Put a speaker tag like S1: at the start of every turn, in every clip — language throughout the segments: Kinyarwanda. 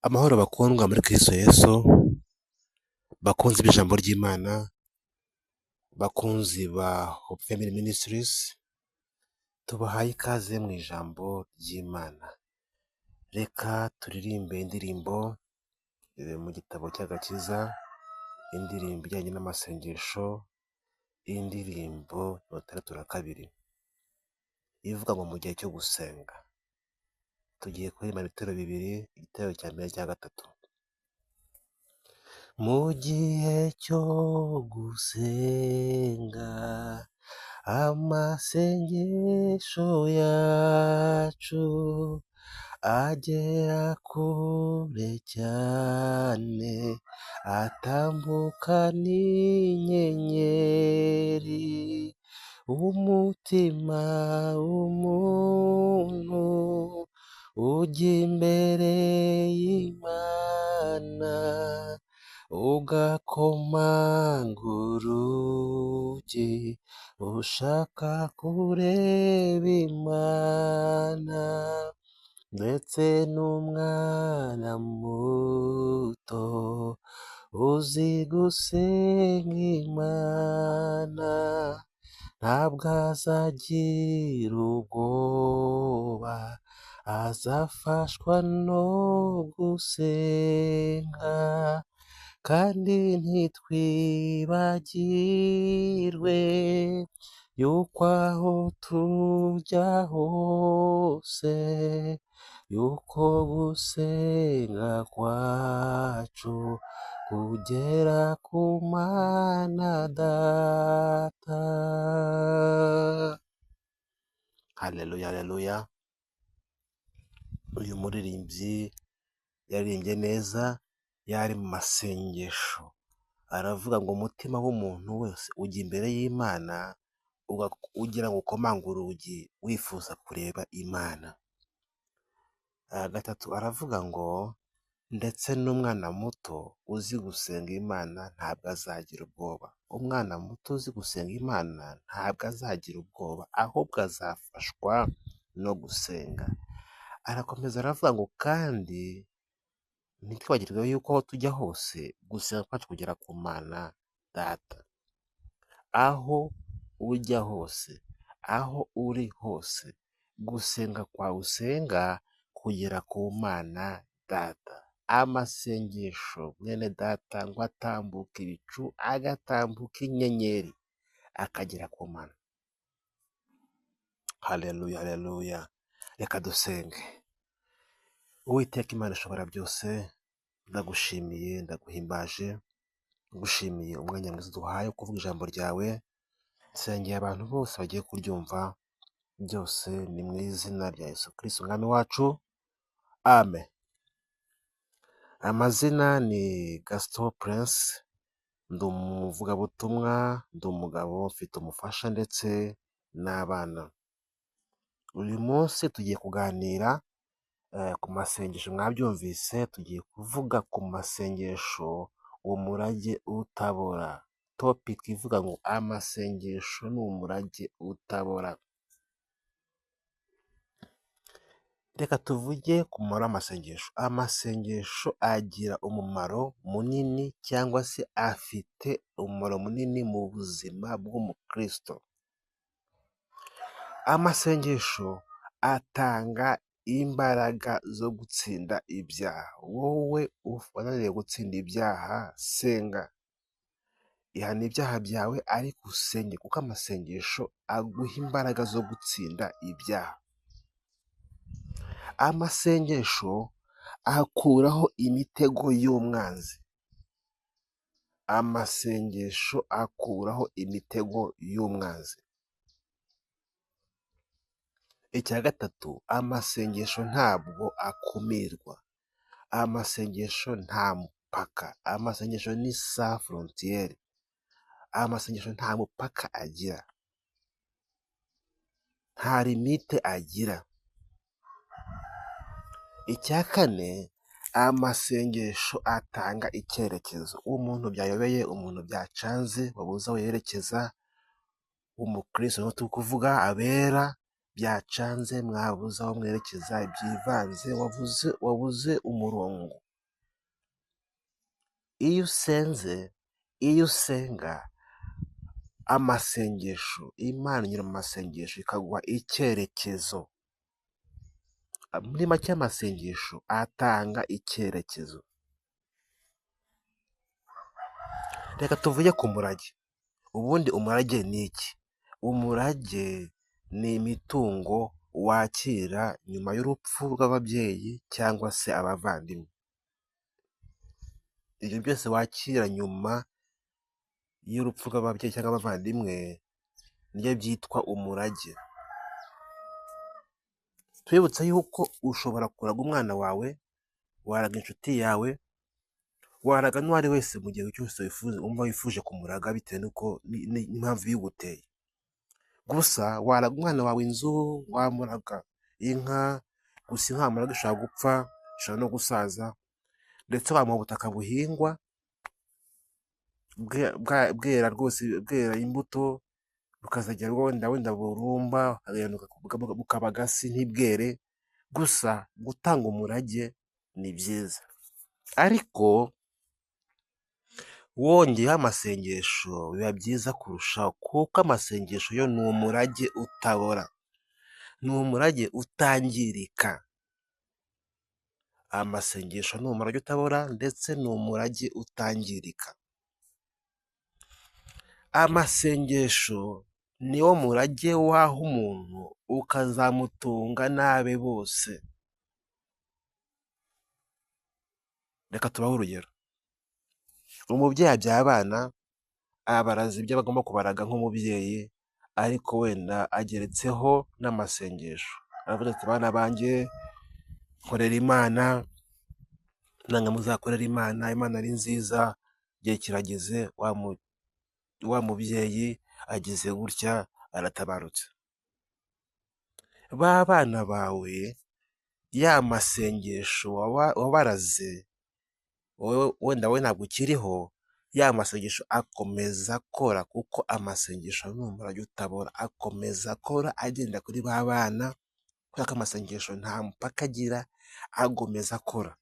S1: Amahoro bakundwa muri Kristo Yesu, bakunzi b'ijambo ry'Imana, bakunzi ba Hope Family Ministries, tubahaye ikaze mu ijambo ry'Imana. Reka turirimbe indirimbo mu gitabo cy'agakiza, indirimbo ijyanye n'amasengesho, indirimbo 62 ivuga ngo mu gihe cyo gusenga. Tugiye kuririmba ibitero bibiri, igitero cya mbere cya gatatu. Mu gihe cyo gusenga, amasengesho yacu agera kure cyane, atambuka n'inyenyeri. Umutima w'umuntu ujya imbere y'Imana, ugakomanga urugi, ushaka kureba Imana. Ndetse n'umwana muto uzi gusenga Imana, ntabwo azagira ubwoba, azafashwa no gusenga. Kandi ntitwibagirwe yuko aho tujya hose, yuko gusenga kwacu kugera ku Mana Data. Haleluya, haleluya. Uyu muririmbyi yaririmbye neza, yari mu masengesho. Aravuga ngo umutima w'umuntu wese ujya imbere y'Imana, ugira ngo ukomange urugi wifuza kureba Imana. Gatatu aravuga ngo ndetse n'umwana muto uzi gusenga Imana ntabwo azagira ubwoba. Umwana muto uzi gusenga Imana ntabwo azagira ubwoba, ahubwo azafashwa no gusenga. Arakomeza aravuga ngo kandi ntitwibagirwe yuko aho tujya hose, gusenga kwacu kugera ku Mana Data. Aho ujya hose, aho uri hose, gusenga kwawe usenga kugera ku Mana Data. Amasengesho mwene data ngo atambuka ibicu, agatambuka inyenyeri, akagera ku Mana. Haleluya, haleluya. Reka dusenge. Uwiteka Imana ishobora byose, ndagushimiye, ndaguhimbaje, ngushimiye umwanya mwiza duhaye wo kuvuga ijambo ryawe. Nsengeye abantu bose bagiye kuryumva, byose ni mu izina rya Yesu Kristo umwami wacu, amen. Amazina ni Gaston Prince, ndi umuvugabutumwa, ndi umugabo, mfite umufasha ndetse n'abana. Uyu munsi tugiye kuganira ku masengesho. Mwabyumvise, tugiye kuvuga ku masengesho, umurage utabora. Topic ivuga ngo amasengesho ni umurage utabora. Reka tuvuge ku mumaro w'amasengesho. Amasengesho agira umumaro munini, cyangwa se afite umumaro munini mu buzima bw'umukristo. Amasengesho atanga imbaraga zo gutsinda ibyaha. Wowe wananiwe gutsinda ibyaha, senga. Ihana ibyaha byawe ariko usenge, kuko amasengesho aguha imbaraga zo gutsinda ibyaha. Amasengesho akuraho imitego y'umwanzi. Amasengesho akuraho imitego y'umwanzi. Icya gatatu, amasengesho ntabwo akumirwa. Amasengesho nta mupaka. Amasengesho ni sans frontiere. Amasengesho nta mupaka agira, nta limite agira. Icya kane, amasengesho atanga icyerekezo. Umuntu byayobeye, umuntu byacanze, wabuze aho yerekeza, umukristo niho turi kuvuga, abera byacanze, mwabuze aho mwerekeza, byivanze, wabuze umurongo iyo usenze, iyo usenga amasengesho, Imana inyura mu masengesho ikaguha icyerekezo. Muri make amasengesho atanga icyerekezo. Reka tuvuge ku murage. Ubundi umurage ni iki? Umurage ni imitungo wakira nyuma y'urupfu rw'ababyeyi cyangwa se abavandimwe. Ibyo byose wakira nyuma y'urupfu rw'ababyeyi cyangwa abavandimwe nibyo byitwa umurage. Twibutse yuko ushobora kuraga umwana wawe, waraga inshuti yawe, waraga n'uwo ari wese mu gihe cyose wumva wifuje kumuraga bitewe n'impamvu y'uguteye. Gusa waraga umwana wawe inzu, wamuraga inka, gusa inka wamuraga ishobora gupfa, ishobora no gusaza, ndetse wamuha ubutaka buhingwa bwera rwose, bwera imbuto, bukazagera wenda burumba, bukaba agasi ntibwere. Gusa gutanga umurage ni byiza, ariko wongeyeho amasengesho biba byiza kurushaho, kuko amasengesho yo ni umurage utabora, ni umurage utangirika. Amasengesho ni umurage utabora ndetse ni umurage utangirika. Amasengesho niwo murage waha umuntu ukazamutunga n'abe bose. Reka tubahe urugero. Umubyeyi abyaye abana, abaraza ibyo bagomba kubaraga nk'umubyeyi, ariko wenda ageretseho n'amasengesho. Aravuga ati bana banjye nkorera Imana, namwe muzakorera Imana, Imana ari nziza, igihe kirageze, wa mubyeyi agize gutya aratabarutse. Ba bana bawe ya masengesho wabaraze, wenda we ntabwo ukiriho, ya masengesho akomeza akora, kuko amasengesho ni umurage utabora, akomeza akora agenda kuri ba bana, kubera ko amasengesho nta mupaka agira, agomeza akora,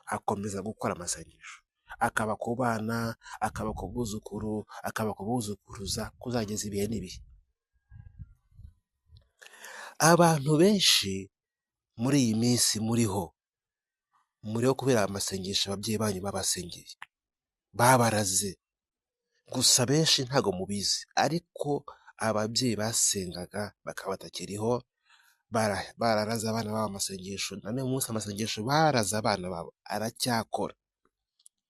S1: akomeza gukora amasengesho, akaba ku bana, akaba ku buzukuru, akaba ku buzukuruza, kuzageza ibihe n'ibihe. Abantu benshi muri iyi minsi muriho kubera amasengesho ababyeyi banyu babasengeye, babaraze. Gusa benshi ntago mubizi, ariko ababyeyi basengaga bakaba batakiriho, bararaza abana babo amasengesho, na n'uyu munsi amasengesho baraza abana babo aracyakora,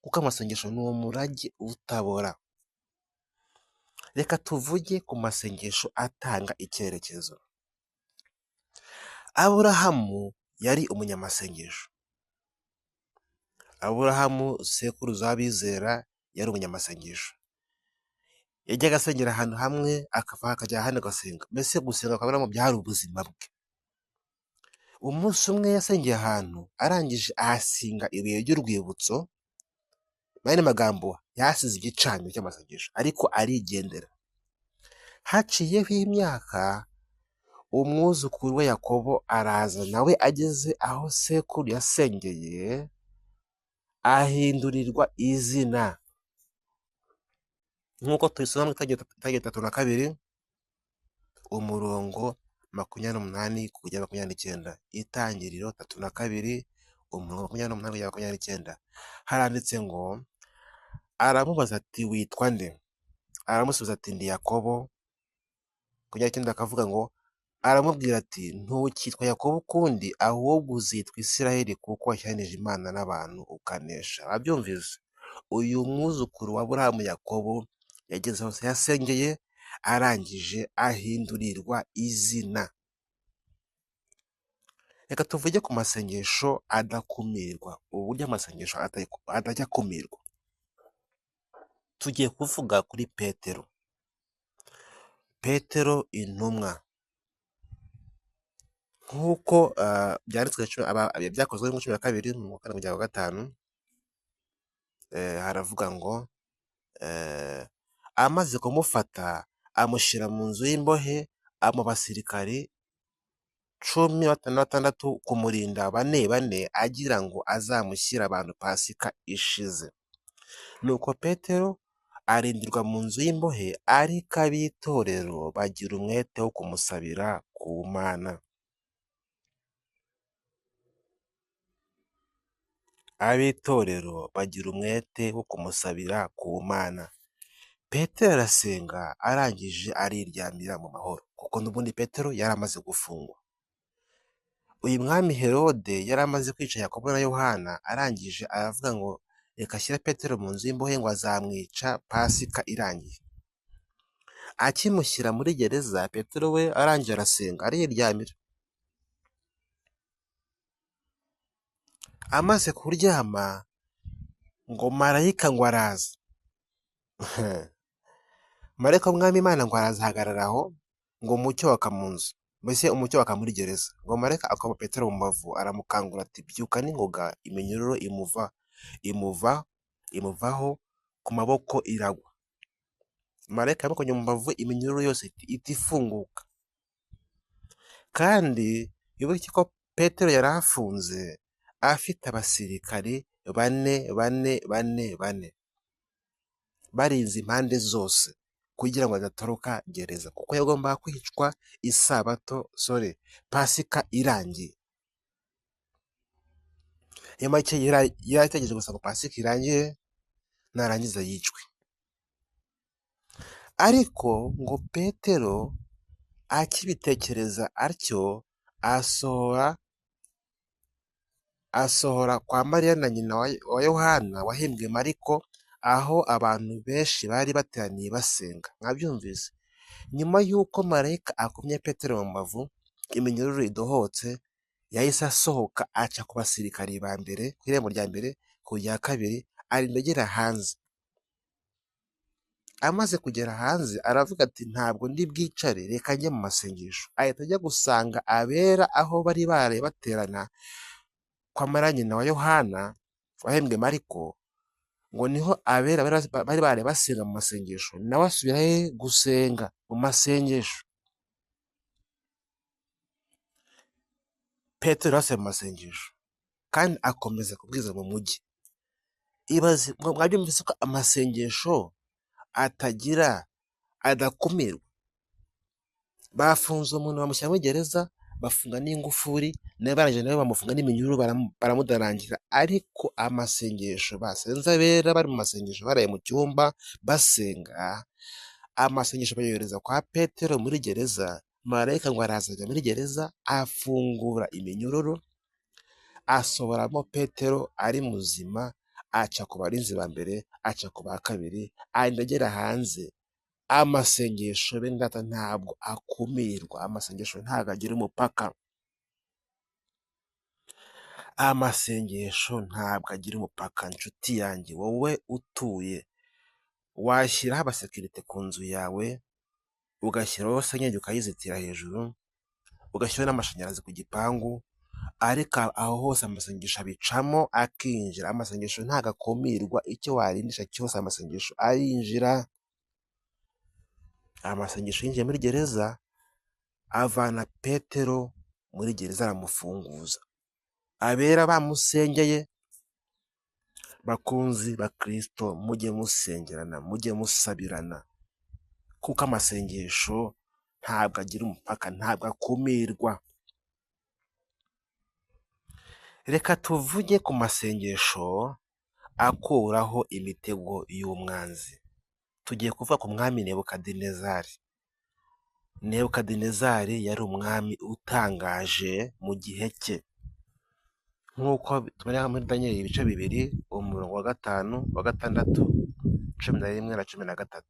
S1: kuko amasengesho ni umurage utabora. Reka tuvuge ku masengesho atanga icyerekezo. Aburahamu yari umunyamasengesho. Aburahamu sekuruza w'abizera yari umunyamasengesho. Yajyaga asengera ahantu hamwe akava akajya ahandi agasenga, mbese gusenga kwa Aburahamu byari ubuzima bwe. Umunsi umwe yasengeye ahantu, arangije ahasinga ibuye ry'urwibutso, mu magambo yasize igicaniro cy'amasengesho, ariko arigendera. Haciyeho imyaka, umwuzukuru we Yakobo araza, nawe ageze aho sekuru yasengeye, ahindurirwa izina, nk'uko tubisoma mu Itangiriro 32 umurongo 28 kugera 29. Itangiriro 32 umurongo 28 kugera 29, haranditse ngo, aramubaza ati witwa nde? Aramusubiza ati ndi Yakobo. 29 akavuga ngo, aramubwira ati ntukitwa Yakobo ukundi, ahubwo uzitwa Isiraheli, kuko washyanije Imana n'abantu ukanesha. Abyumvise, uyu mwuzukuru wa Aburahamu Yakobo yageze hose yasengeye, arangije ahindurirwa izina. Reka tuvuge ku masengesho adakumirwa, uburyo amasengesho atajya akumirwa. Tugiye kuvuga kuri Petero. Petero intumwa, nk'uko byanditswe byakozwe mu 12 mu 5 haravuga ngo, amaze kumufata amushyira mu nzu y'imbohe, abasirikari 16 kumurinda 4 agira ngo azamushyire abantu Pasika ishize. Nuko Petero arindirwa mu nzu y'imbohe, ariko ab'itorero bagira umwete wo kumusabira ku Mana. Ab'itorero bagira umwete wo kumusabira ku Mana. Petero arasenga, arangije ariryamira mu mahoro, kuko n'ubundi Petero yari amaze gufungwa. Uyu mwami Herode yari amaze kwica Yakobo na Yohana, arangije aravuga ngo reka ashyire Petero mu nzu y'imbohe ngo azamwica Pasika irangiye. Akimushyira muri gereza, Petero we arangije arasenga ariryamira. Amaze kuryama ngo marayika ngo araza. Marayika w'umwami Imana ngo arazahagarara aho, ngo umucyo waka mu nzu, mbese umucyo waka muri gereza. Ngo marayika akoma Petero mu mbavu, aramukangura ati byuka n'ingoga. Iminyururu imuvaho ku maboko iragwa. Marayika yamukonye mu mbavu, iminyururu yose ihita ifunguka. Kandi wibuke ko Petero yari afunze afite abasirikari bane barinze impande zose kugira ngo adatoroka gereza, kuko yagombaga kwicwa Pasika irangiye. Iyo make yari ategereje gusa ngo Pasika irangire narangiza yicwe. Ariko ngo Petero akibitekereza atyo, asohora kwa Mariya na nyina wa Yohana wahimbwe Mariko, aho abantu benshi bari bateraniye basenga. Mwabyumvise? Nyuma y'uko marayika akomye Petero mu mbavu, iminyururu idohotse, yahise asohoka aca ku basirikari ba mbere, ku irembo rya mbere, ku rya kabiri, arinda agera hanze. Amaze kugera hanze aravuga ati ntabwo ndi bwicare, reka njye mu masengesho. Ahita ajya gusanga abera aho bari baraye baterana kwa Mariya nyina wa Yohana wahembwe Mariko, ngo niho abera bari baraye basenga mu masengesho, nawe asubirayo gusenga mu masengesho. Petero yasubiye mu masengesho kandi akomeza kubwiriza mu mujyi. Ibaze, mwabyumvise ko amasengesho adakumirwa. Bafunze umuntu bamushyira muri gereza, bafunga n'ingufuri, nawe barangije nawe bamufunga n'iminyururu, baramudarangira. Ariko amasengesho basenze abera bari mu masengesho, baraye mu cyumba basenga, amasengesho bayohereza kwa Petero muri gereza. Marayika ngo arazajya muri gereza, afungura iminyururu, asohoramo Petero ari muzima, aca ku barinzi ba mbere, aca ku ba kabiri, arinda agera hanze. Amasengesho bene data ntabwo akumirwa, amasengesho ntabwo agira umupaka. Amasengesho ntabwo agira umupaka. Nshuti yanjye, wowe utuye, washyiraho abasekirite ku nzu yawe, ugashyiraho senyenge ukayizitira hejuru, ugashyiraho n'amashanyarazi ku gipangu, ariko aho hose amasengesho abicamo akinjira. Amasengesho ntabwo akumirwa, icyo warindisha cyose amasengesho arinjira. Amasengesho yinjiye muri gereza, avana Petero muri gereza, aramufunguza. Abera bamusengeye. Bakunzi ba Kristo, mujye musengerana, mujye musabirana, kuko amasengesho ntabwo agira umupaka, ntabwo akumirwa. Reka tuvuge ku masengesho akuraho imitego y'umwanzi. Tugiye kuvuga ku mwami Nebukadinezari. Nebukadinezari yari umwami utangaje mu gihe cye, nk'uko tubona muri Daniel ibice 2, umurongo wa 5, wa 6, 11 na 13.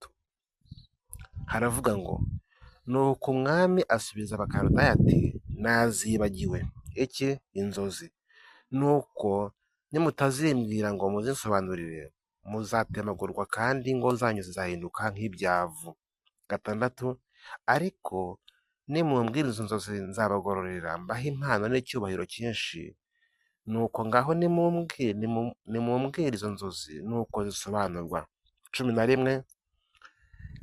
S1: Haravuga ngo nuko umwami asubiza Abakaludaya ati nazibagiwe iki? Inzozi. Nuko nimutazimbwira ngo muzinsobanurire, muzatemagurwa kandi ingo zanyu zizahinduka nk'ibyavu. 6. Ariko nimumbwira izo nzozi nzabagororera, mbahe impano n'icyubahiro cyinshi. Nuko ngaho nimumbwira izo nzozi nuko zisobanurwa. 11.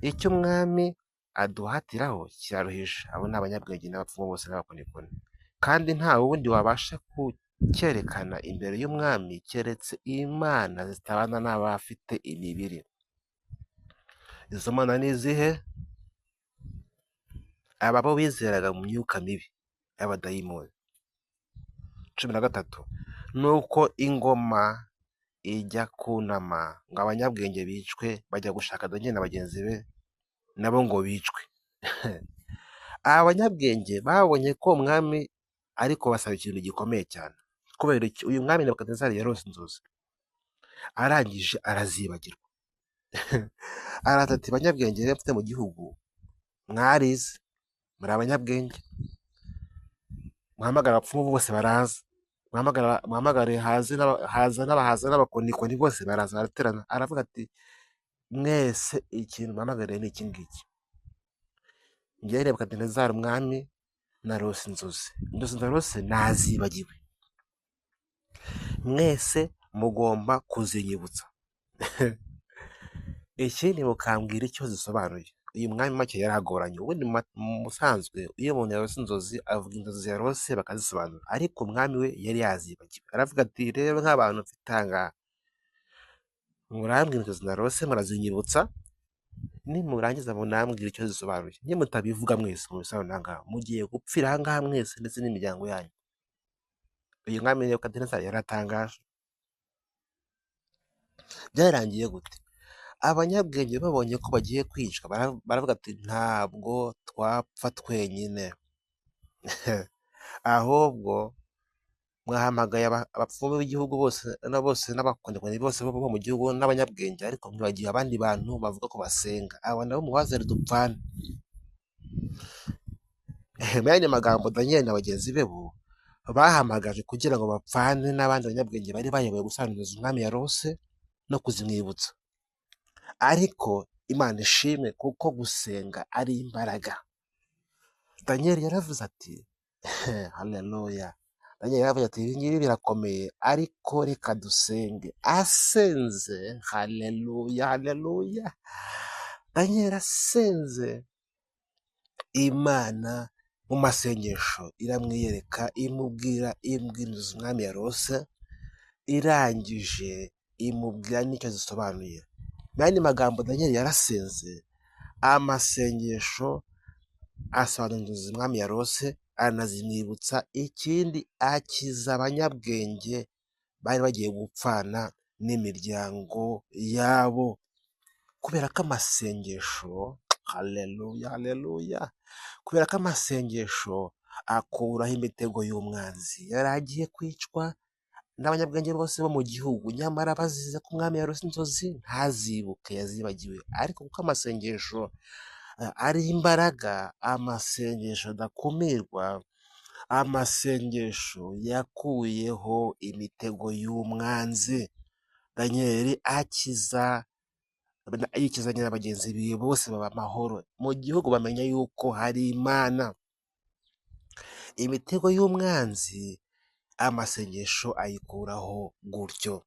S1: Icyo umwami aduhatiraho kiraruhije, abo ni abanyabwenge n'abapfumu bose n'abakonikoni, kandi nta wundi wabasha cyerekana imbere y'umwami keretse imana zitabana n'abafite imibiri. Izo mana ni izihe? aba bo bizeraga mu myuka mibi y'abadayimoni. 13. Nuko ingoma ijya kunama ngo abanyabwenge bicwe, bajya gushaka Danieli na bagenzi be nabo ngo bicwe. Aba banyabwenge babonye ko umwami ariko basaba ikintu gikomeye cyane. Kubera iki? Uyu mwami Nebukadinezari yarose inzozi arangije arazibagirwa. Araza ati, banyabwenge rero mfite mu gihugu, mwarize, muri abanyabwenge, muhamagara abapfumu bose baraza, muhamagare haza n'abakonikoni bose baraza baraterana. Aravuga ati, mwese ikintu muhamagariye ni iki ngiki. Njyewe Nebukadinezari umwami narose inzozi narose nazibagiwe, mwese mugomba kuzinyibutsa. Ikindi mukambwira icyo zisobanuye. Uyu mwami make yaragoranye. Ubundi mu musanzwe iyo umuntu yarose inzozi avuga inzozi yarose bakazisobanura, ariko umwami we yari yazibagiwe. Aravuga ati, rero nk'abantu mfite aha ngaha, murambwira inzozi narose murazinyibutsa, nimurangiza munambwira icyo zisobanuye. Nimutabivuga mwese mu bisobanuro aha ngaha, mugiye gupfira aha ngaha mwese ndetse n'imiryango yanyu. Uyu mwami Nebukadinezari yaratangaje. Byarangiye gute? Abanyabwenge babonye ko bagiye kwicwa baravuga ati, ntabwo twapfa twenyine, ahubwo mwahamagaye abapfumu b'igihugu bose n'abakonikoni bose bo mu gihugu n'abanyabwenge, ariko mwibagiwe abandi bantu bavuga ko basenga. Abo nabo mubazane dupfane. Mu yandi magambo, Danieli na bagenzi be bo bahamagaje kugira ngo bapfane n'abandi banyabwenge bari bayoboye gusobanuza umwami yarose no kuzimwibutsa. Ariko Imana ishimwe, kuko gusenga ari imbaraga. Danieli yaravuze ati, haleluya. Danieli yaravuze ati, ibi ngibi birakomeye, ariko reka dusenge. Asenze, haleluya, haleluya. Danieli asenze, Imana mu masengesho iramwiyereka, imubwira inzozi umwami yarose, irangije imubwira n'icyo zisobanuye. Mu yandi magambo, Danieli yarasenze, amasengesho asobanura inzozi umwami yarose, anazimwibutsa. Ikindi, akiza abanyabwenge bari bagiye gupfana n'imiryango yabo, kubera ko amasengesho, haleluya, haleluya, kubera ko amasengesho akuraho imitego y'umwanzi. Yari agiye kwicwa n'abanyabwenge bose bo mu gihugu, nyamara bazize ko umwami yarose inzozi ntazibuke, yazibagiwe. Ariko kuko amasengesho ari imbaraga, amasengesho adakumirwa, amasengesho yakuyeho imitego y'umwanzi. Danieli yikizanye na bagenzi be bose baba amahoro mu gihugu, bamenya yuko hari Imana. Imitego y'umwanzi amasengesho ayikuraho gutyo.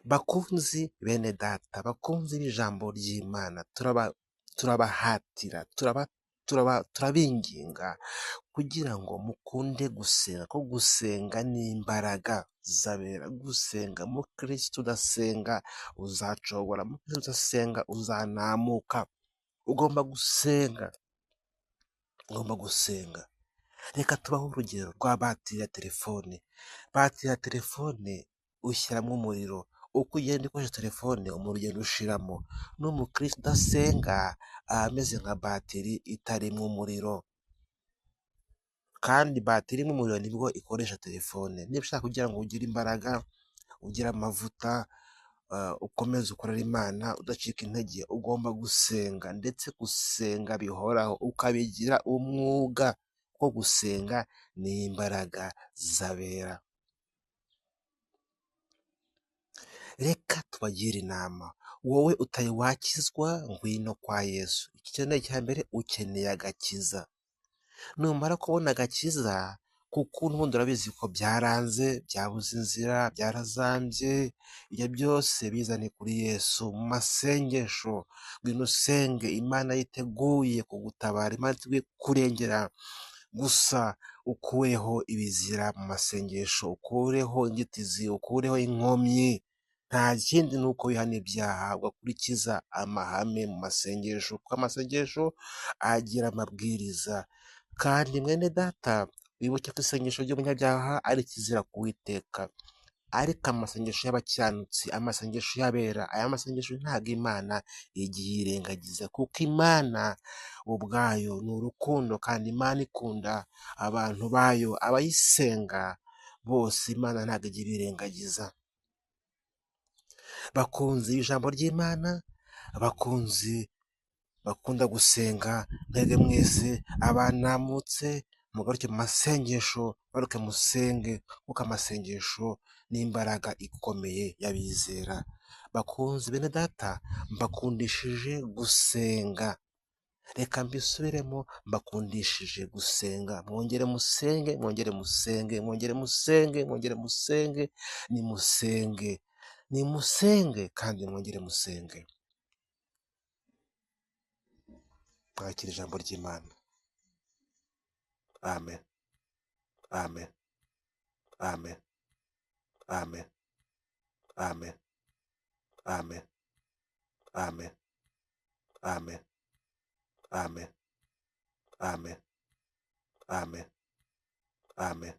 S1: Bakunzi bene data, bakunzi b'ijambo ry'Imana, turabahatira, turabinginga kugira ngo mukunde gusenga, ko gusenga ni imbaraga zabera. Gusenga, mukristo udasenga uzacogora, mukristo udasenga uzanamuka. Ugomba gusenga, ugomba gusenga. Reka tubaho urugero rwa batiri ya telefone. Batiri ya telefone ushyiramo umuriro, uko ugenda ukoresha telefone umuriro ugenda ushiramo. N'umukristo udasenga ameze nka batiri itarimo umuriro, kandi batiri irimo umuriro nibwo ikoresha telefone. Niba ushaka kugira ngo ugire imbaraga, ugire amavuta, ukomeze ukorera Imana udacika intege, ugomba gusenga, ndetse gusenga bihoraho, ukabigira umwuga, ko gusenga ni imbaraga zabera. Reka tubagire inama. Wowe utari wakizwa, ngwino kwa Yesu. Ikintu cya mbere, ukeneye agakiza. Numara kubona agakiza, kuko n'ubundi urabizi ko byaranze, byabuze inzira, byarazambye, ibyo byose bizane kuri Yesu mu masengesho. Ngwino usenge, Imana yiteguye kugutabara, Imana yiteguye kurengera. Gusa ukureho ibizira mu masengesho, ukureho inzitizi, ukureho inkomyi. Nta kindi ni uko wihana ibyaha ugakurikiza amahame mu masengesho, kuko amasengesho agira amabwiriza. Kandi mwene data, wibuke ko isengesho ry'umunyabyaha ari ikizira ku Uwiteka, ariko amasengesho y'abakiranutsi, amasengesho y'abera, aya masengesho ntabwo Imana igiye yirengagiza, kuko Imana ubwayo ni urukundo, kandi Imana ikunda abantu bayo, abayisenga bose Imana ntabwo igiye ibirengagiza. Bakunzi ijambo ry'Imana, bakunzi bakunda gusenga, mwebwe mwese abanamutse mugaruke mu masengesho, mugaruke musenge, kuko amasengesho ni imbaraga ikomeye y'abizera. Bakunzi bene data, mbakundishije gusenga. Reka mbisubiremo, mbakundishije gusenga. Mwongere musenge, mwongere musenge, mwongere musenge, mwongere musenge, nimusenge, nimusenge kandi mwongere musenge. Mwakira ijambo ry'Imana. Amen, amen, amen, amen, amen, amen, amen, amen, amen, amen, amen, amen.